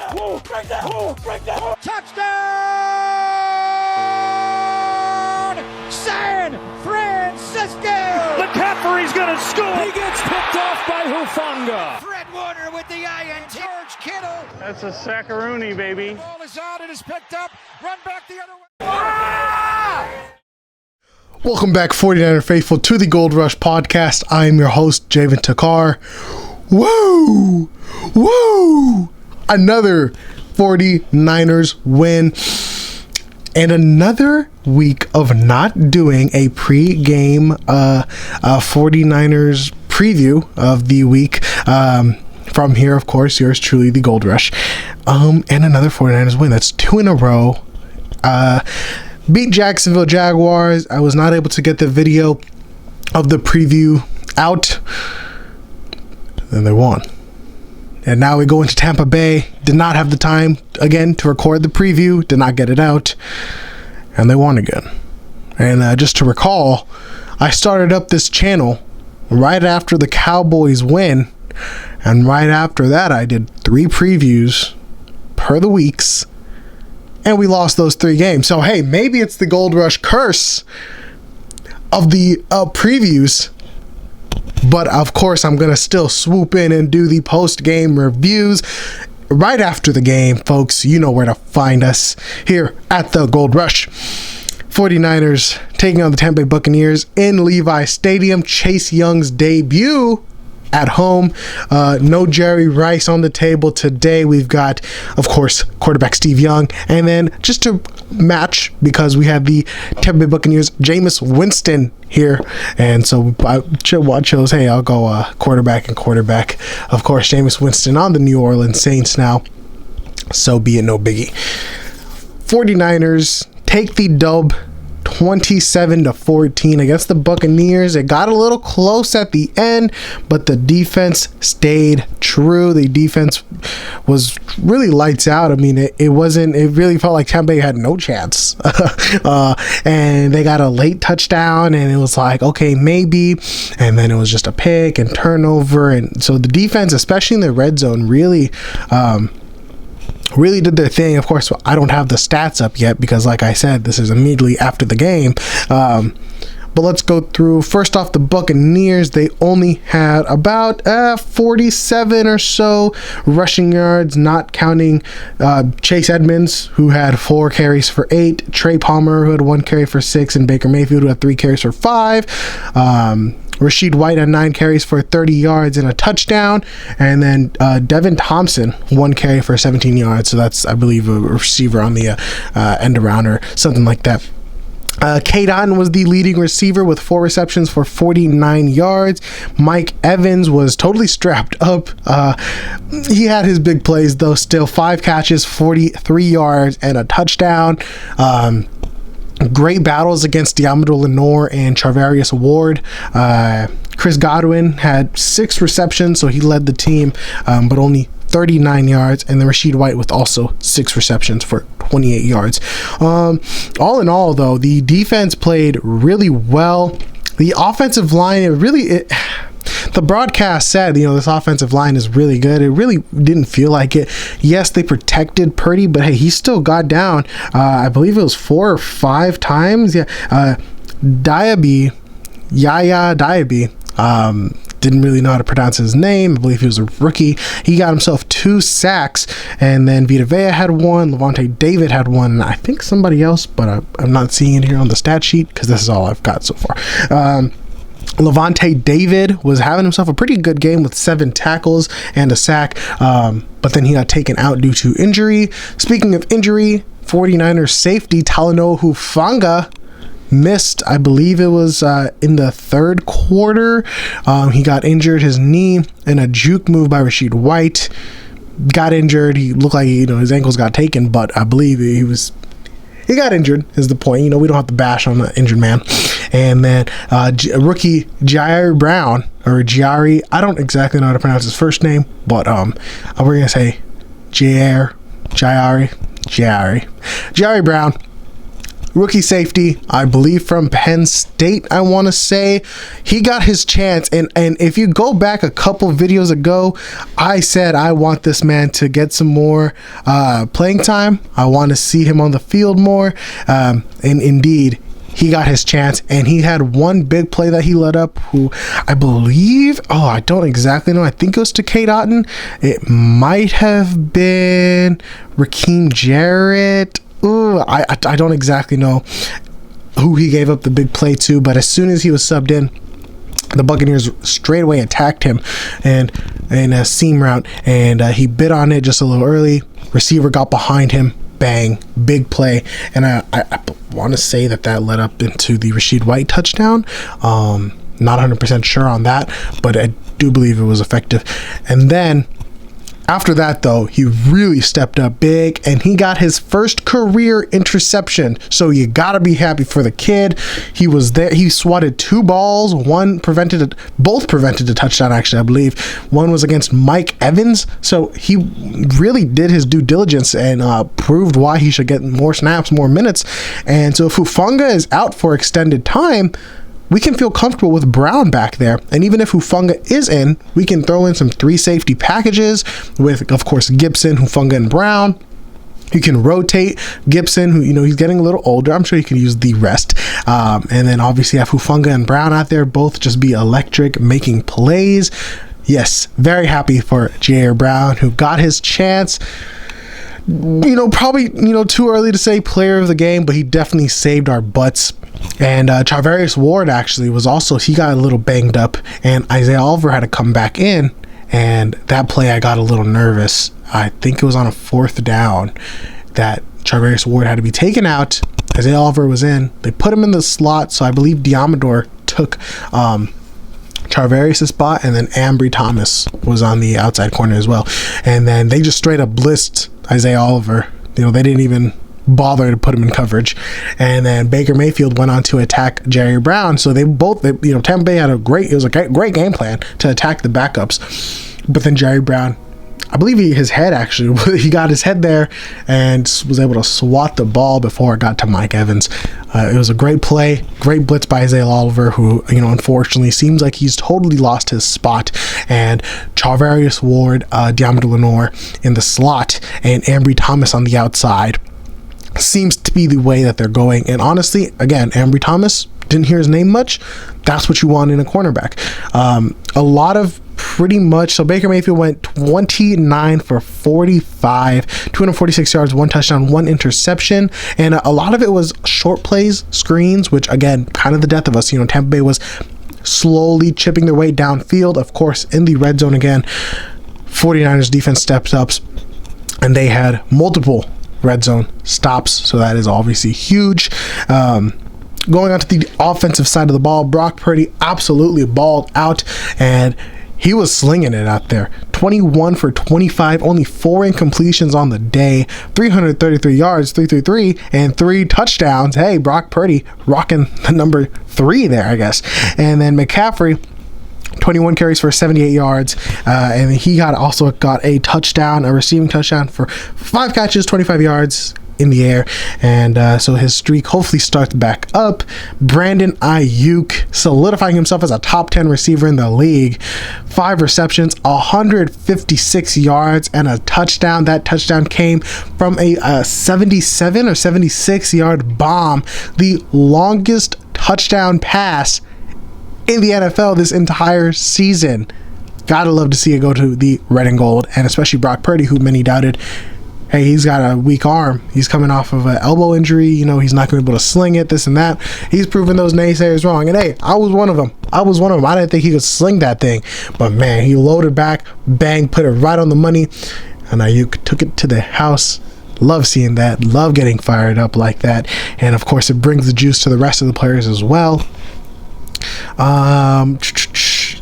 Touchdown! San Francisco! McCaffrey's gonna score! He gets picked off by Hufanga. Fred Warner with the INT. George Kittle. That's a sackaroonie, baby. Ball is out, it is picked up. Run back the other way. Welcome back, 49er faithful, to the Gold Rush podcast. I am your host, Javen Takar. Woo! Woo! Another 49ers win. And another week of not doing a pre-game 49ers preview of the week. From here, of course, yours truly, the Gold Rush. And another 49ers win. That's 2 in a row. Beat Jacksonville Jaguars. I was not able to get the video of the preview out. Then they won. And now we go into Tampa Bay. Did not have the time, again, to record the preview. Did not get it out. And they won again. And just to recall, I started up this channel right after the Cowboys win. And right after that, I did 3 previews per the weeks. And we lost those 3 games. So, hey, maybe it's the Gold Rush curse of the previews. But, of course, I'm going to still swoop in and do the post-game reviews right after the game, folks. You know where to find us here at the Gold Rush. 49ers taking on the Tampa Bay Buccaneers in Levi Stadium. Chase Young's debut at home. No Jerry Rice on the table today. We've got, of course, quarterback Steve Young. And then just to match, because we have the Tampa Bay Buccaneers, Jameis Winston here. And so I chose, hey, I'll go quarterback and quarterback. Of course, Jameis Winston on the New Orleans Saints now. So be it, no biggie. 49ers take the dub 27-14 against the Buccaneers. It got a little close at the end, but the defense stayed true. The defense was really lights out. I mean, it really felt like Tampa Bay had no chance. And they got a late touchdown, and it was like, okay, maybe. And then it was just a pick and turnover. And so the defense, especially in the red zone, really did their thing. Of course, I don't have the stats up yet because, like I said, this is immediately after the game. But let's go through. First off, the Buccaneers, they only had about 47 or so rushing yards, not counting Chase Edmonds, who had 4 carries for 8, Trey Palmer, who had 1 carry for 6, and Baker Mayfield, who had 3 carries for 5. Rashid White had 9 carries for 30 yards and a touchdown. And then Devin Thompson, 1 carry for 17 yards. So that's, I believe, a receiver on the end around or something like that. Kadon was the leading receiver with 4 receptions for 49 yards. Mike Evans was totally strapped up. He had his big plays, though, still 5 catches, 43 yards, and a touchdown. Great battles against Diamador Lenore and Charvarius Ward. Chris Godwin had 6 receptions, so he led the team, but only 39 yards, and then Rashid White with also 6 receptions for 28 yards. All in all, though, the defense played really well. The offensive line, the broadcast said, this offensive line is really good. It really didn't feel like it. Yes, they protected Purdy, but hey, he still got down. I believe it was 4 or 5 times. Yeah, Yaya Diaby. Didn't really know how to pronounce his name. I believe he was a rookie. He got himself 2 sacks, and then Vita Vea had 1. Levante David had 1. And I think somebody else, but I'm not seeing it here on the stat sheet because this is all I've got so far. Levante David was having himself a pretty good game with 7 tackles and a sack, but then he got taken out due to injury. Speaking of injury, 49ers safety Talanoa Hufanga missed, I believe it was in the 3rd quarter. He got injured, his knee, in a juke move by Rashid White. Got injured. He looked like his ankles got taken, but I believe he got injured is the point. We don't have to bash on the injured man. And then rookie Jair Brown, or Jari, I don't exactly know how to pronounce his first name, but we're going to say Jari Brown rookie safety, I believe from Penn State, I want to say. He got his chance, and if you go back a couple videos ago, I said I want this man to get some more playing time. I want to see him on the field more, and indeed he got his chance, and he had one big play that he led up, who I believe, I don't exactly know, I think it was to Kate Otten. It might have been Raheem Jarrett. I don't exactly know who he gave up the big play to, but as soon as he was subbed in, the Buccaneers straight away attacked him and in a seam route, and he bit on it just a little early. Receiver got behind him, bang, big play, and I want to say that led up into the Rachaad White touchdown. Not 100% sure on that, but I do believe it was effective. And then after that, though, he really stepped up big, and he got his first career interception. So you gotta be happy for the kid. He was there. He swatted 2 balls. Both prevented a touchdown, actually, I believe. One was against Mike Evans. So he really did his due diligence and proved why he should get more snaps, more minutes. And so if Hufanga is out for extended time, we can feel comfortable with Brown back there. And even if Hufanga is in, we can throw in some 3 safety packages with, of course, Gibson, Hufanga, and Brown. You can rotate Gibson, who, he's getting a little older. I'm sure you can use the rest. And then obviously have Hufanga and Brown out there, both just be electric, making plays. Yes, very happy for Jair Brown, who got his chance. Probably, too early to say player of the game, but he definitely saved our butts. And Charvarius Ward actually he got a little banged up, and Isaiah Oliver had to come back in, and that play I got a little nervous. I think it was on a 4th down that Charvarius Ward had to be taken out. Isaiah Oliver was in. They put him in the slot, so I believe Diamador took Charvarius' spot, and then Ambry Thomas was on the outside corner as well. And then they just straight up blitzed Isaiah Oliver. They didn't even bother to put him in coverage. And then Baker Mayfield went on to attack Jerry Brown. So Tampa Bay had a great great game plan to attack the backups. But then Jerry Brown, I believe he got his head there and was able to swat the ball before it got to Mike Evans. It was a great play, great blitz by Isaiah Oliver, who, unfortunately seems like he's totally lost his spot. And Charvarius Ward, Diamador Lenore in the slot, and Ambry Thomas on the outside seems to be the way that they're going. And honestly, again, Ambry Thomas, didn't hear his name much. That's what you want in a cornerback. A lot of pretty much, so Baker Mayfield went 29 for 45, 246 yards, 1 touchdown, 1 interception, and a lot of it was short plays, screens, which again, kind of the death of us. Tampa Bay was slowly chipping their way downfield. Of course, in the red zone again, 49ers defense stepped up, and they had multiple red zone stops, so that is obviously huge. Going on to the offensive side of the ball, Brock Purdy absolutely balled out, and he was slinging it out there. 21 for 25, only 4 incompletions on the day, 333 yards, 333, and 3 touchdowns. Hey, Brock Purdy rocking the number 3 there, I guess. And then McCaffrey, 21 carries for 78 yards, and he also got a touchdown, a receiving touchdown for 5 catches, 25 yards in the air. And so his streak hopefully starts back up. Brandon Ayuk solidifying himself as a top 10 receiver in the league. 5 receptions, 156 yards, and a touchdown. That touchdown came from a 77 or 76 yard bomb, the longest touchdown pass in the NFL this entire season. Gotta love to see it go to the red and gold, and especially Brock Purdy, who many doubted. Hey, he's got a weak arm. He's coming off of an elbow injury. He's not going to be able to sling it, this and that. He's proven those naysayers wrong. And hey, I was one of them. I didn't think he could sling that thing. But man, he loaded back, bang, put it right on the money. And Ayuk took it to the house. Love seeing that. Love getting fired up like that. And of course, it brings the juice to the rest of the players as well.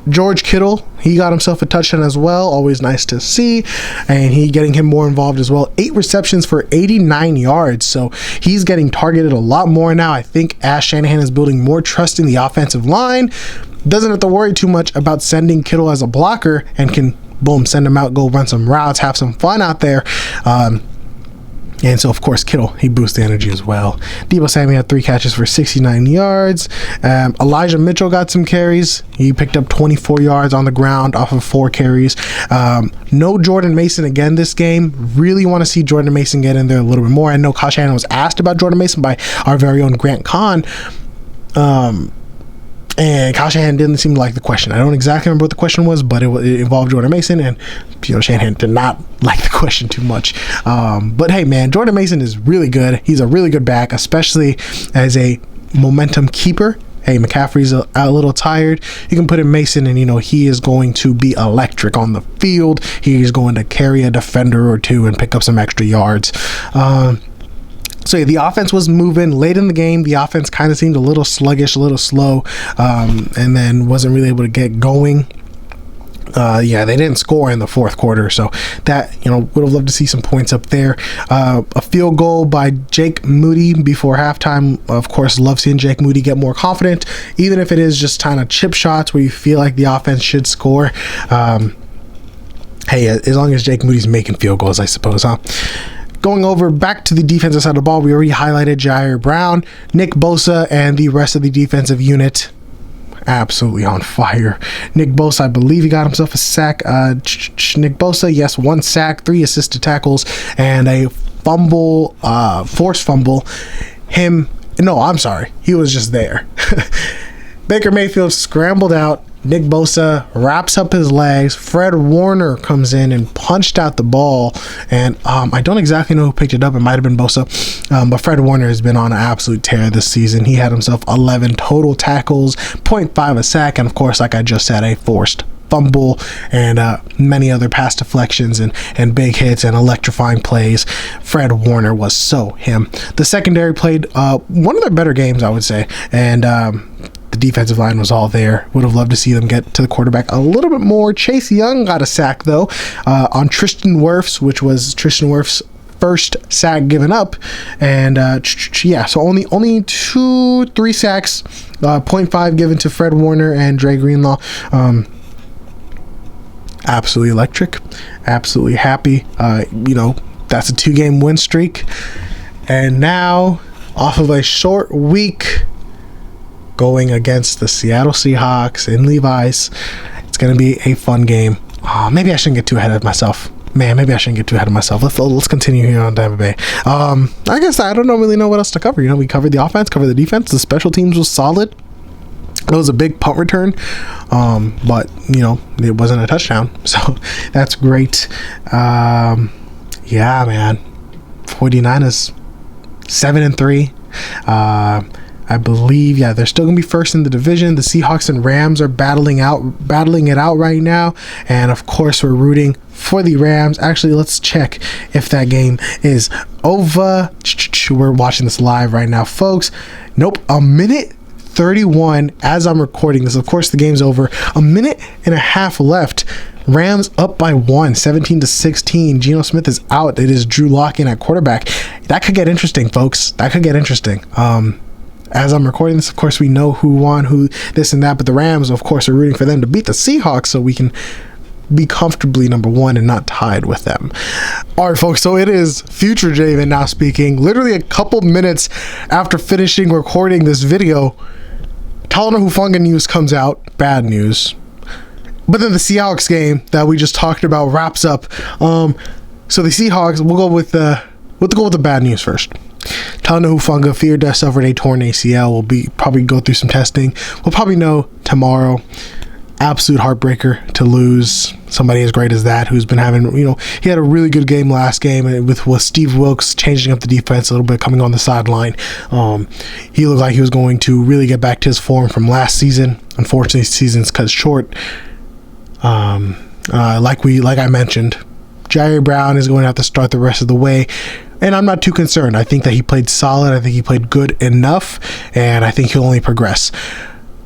George Kittle, he got himself a touchdown as well. Always nice to see. And he getting him more involved as well. 8 receptions for 89 yards. So he's getting targeted a lot more now. I think Ash Shanahan is building more trust in the offensive line. Doesn't have to worry too much about sending Kittle as a blocker, and can, boom, send him out, go run some routes, have some fun out there. And so, of course, Kittle, he boosts the energy as well. Deebo Samuel had 3 catches for 69 yards. Elijah Mitchell got some carries. He picked up 24 yards on the ground off of 4 carries. No Jordan Mason again this game. Really want to see Jordan Mason get in there a little bit more. I know Kyle Shanahan was asked about Jordan Mason by our very own Grant Kahn. And Kyle Shanahan didn't seem to like the question. I don't exactly remember what the question was, but it involved Jordan Mason, and Shanahan did not like the question too much. But hey, man, Jordan Mason is really good. He's a really good back, especially as a momentum keeper. Hey, McCaffrey's a little tired. You can put in Mason, and he is going to be electric on the field. He's going to carry a defender or two and pick up some extra yards. So yeah, the offense was moving late in the game. The offense kind of seemed a little sluggish, a little slow, and then wasn't really able to get going. They didn't score in the fourth quarter, so that, would have loved to see some points up there. A field goal by Jake Moody before halftime. Of course, love seeing Jake Moody get more confident, even if it is just kind of chip shots where you feel like the offense should score. Hey, as long as Jake Moody's making field goals, I suppose, huh? Going over back to the defensive side of the ball, we already highlighted Jair Brown, Nick Bosa, and the rest of the defensive unit. Absolutely on fire. Nick Bosa, I believe he got himself a sack. Nick Bosa, yes, 1 sack, 3 assisted tackles, and a fumble, forced fumble. He was just there. Baker Mayfield scrambled out. Nick Bosa wraps up his legs. Fred Warner comes in and punched out the ball. And I don't exactly know who picked it up. It might have been Bosa. But Fred Warner has been on an absolute tear this season. He had himself 11 total tackles, 0.5 a sack, and of course, like I just said, a forced fumble and many other pass deflections and big hits and electrifying plays. Fred Warner was so him. The secondary played one of their better games, I would say. And the defensive line was all there. Would have loved to see them get to the quarterback a little bit more. Chase Young got a sack, though, on Tristan Wirfs, which was Tristan Wirfs' first sack given up. And so only 2-3 sacks, 0.5 given to Fred Warner and Dre Greenlaw. Absolutely electric, absolutely happy. That's a 2-game win streak. And now, off of a short week, going against the Seattle Seahawks in Levi's. It's going to be a fun game. Maybe I shouldn't get too ahead of myself. Let's continue here on Tampa Bay. I guess I don't really know what else to cover. We covered the offense, covered the defense. The special teams was solid. It was a big punt return, but it wasn't a touchdown, so that's great. Yeah, man. 49ers 7-3. I believe, they're still gonna be first in the division. The Seahawks and Rams are battling it out right now, and of course we're rooting for the Rams. Actually, let's check if that game is over. We're watching this live right now, folks. Nope, a minute 31 as I'm recording this. Of course, the game's over. A minute and a half left. Rams up by 1, 17-16. Geno Smith is out. It is Drew Lock in at quarterback. That could get interesting, folks. That could get interesting. As I'm recording this, of course, we know who won, who this and that, but the Rams, of course, are rooting for them to beat the Seahawks so we can be comfortably number 1 and not tied with them. All right, folks, so it is Future Javen now speaking. Literally a couple minutes after finishing recording this video, Talanoa Hufanga news comes out. Bad news. But then the Seahawks game that we just talked about wraps up. So the Seahawks, we'll go with the bad news first. Talanoa Hufanga feared to suffered a torn ACL. Will probably go through some testing. We'll probably know tomorrow. Absolute heartbreaker to lose somebody as great as that, who's been having, he had a really good game last game with Steve Wilks changing up the defense a little bit, coming on the sideline. He looked like he was going to really get back to his form from last season. Unfortunately, season's cut short. Like I mentioned, Jair Brown is going to have to start the rest of the way. And I'm not too concerned. I think that he played solid. I think he played good enough. And I think he'll only progress.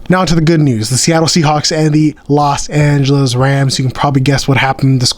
Now to the good news. The Seattle Seahawks and the Los Angeles Rams. You can probably guess what happened. The score